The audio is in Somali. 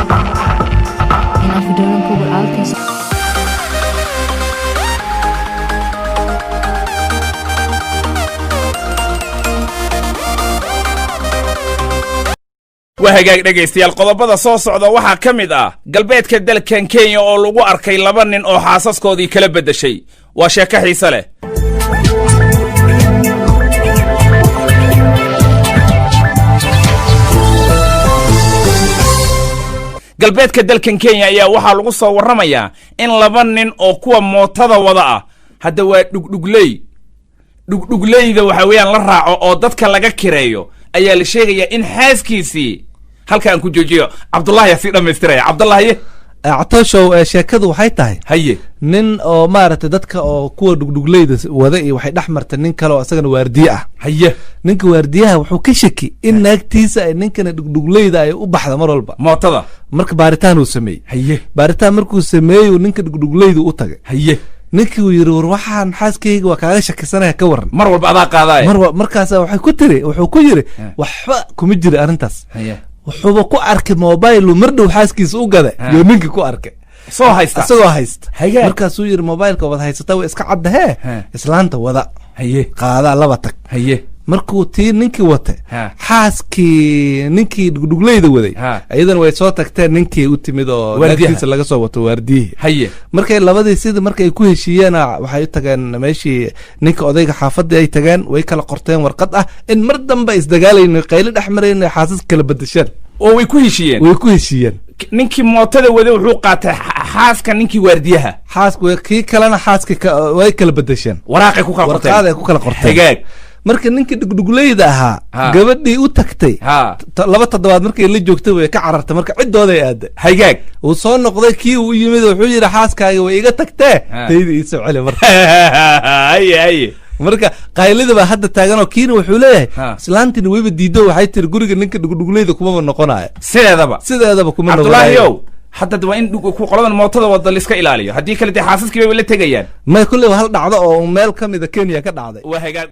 En als we door een poeber altijd وهاجاك dhageystayaal qodobada soo socda waxa kamid ah galbeedka dalkan Kenya oo lagu arkay laba nin oo xaasaskoodii kala bedeshay waa sheeko xiiso leh galbeedka dalkan Kenya ayaa waxa lagu soo waramayaa in laba nin oo kuwa mootada wada ah hadda waa dhugdhugleyda waxa weeyaan la raaco oo dadka laga kireeyo ayaa la sheegayaa in xaaskiisii halkaan ku joojiyo Cabdullaahi yaa si dhameystiraya Cabdullaahi عطاشو sheekadu waxay tahay haye nin oo maaragtay dadka oo kuwa dhugdhugleyda wada iyo waxay dhaxmartay nin kale oo asagana waardiye ah haye ninka waardiyaha wuxuu ka shaki in naagtiisa ay ninkana dhugdhugleyda ay u baxda mar walba mootada marka baaritaan uu sameeyay haye baaritaan markuu sameeyay ninka dhugdhugleyda u tagay haye ninkii uu yiri war waxaan xaaskeyga waa kaaga shakisanaya ka waran mar walba adaa qaadaay markaas waxay ku tiri wuxuu ku yiri waxba kuma jira arintaas haye wuxuu ku arkay mobile mardhow xaaskiisa u gaday iyo ninkii ku arkay soo haysta asagoo haysta markaas uu yiri mobile-ka wada haysata way iska caddahe islaanta wada haye qaada laba tag haye markuu tii ninkii wata xaaskii ninkii dhugdhugleyda waday ayadana way soo tagteen ninkii u timid oo naagtiisa laga soo wato waardiye haye markay labadii sida markay ku heshiiyeen waxay u tageen meeshii ninka odayga xaafadii ay tageen way kala qorteen warqad ah in mar dambe isdagaalayno qayli dhaxmareen xaasas kala bedeshaan oo way ku heshiiyeen ninkii mootada wada wuxuu qaatay xaaska ninkii waardiyaha xaaska kii kalena xaaska way kala bedeshaan waraaqay ku kala qorteen marka ninkii dhugdhugleyda ahaa gabadhii u tagtay laba toddobaad markay la joogtay way ka carartay marka ciddooday aaday haygaag uu soo noqday kii uu yimid wuxuu yiri xaaskaaga way iga tagtee tayda ii soo celi marka haye marka qaylida baa hadda taagan oo kiina wuxuu leeyahay islaantina wayba diido waxay tiri guriga ninka dhugdhugleyda kuma noqonayo sideedaba kuma noqonayo Cabdullaahi hadda waa in ku qoladan mootada wada la iska ilaaliyo haddii kale xaasaskii way la tagayaan ma kulli hal dhacdo oo meel kamid ah Kenya ka dhacday waa hagaag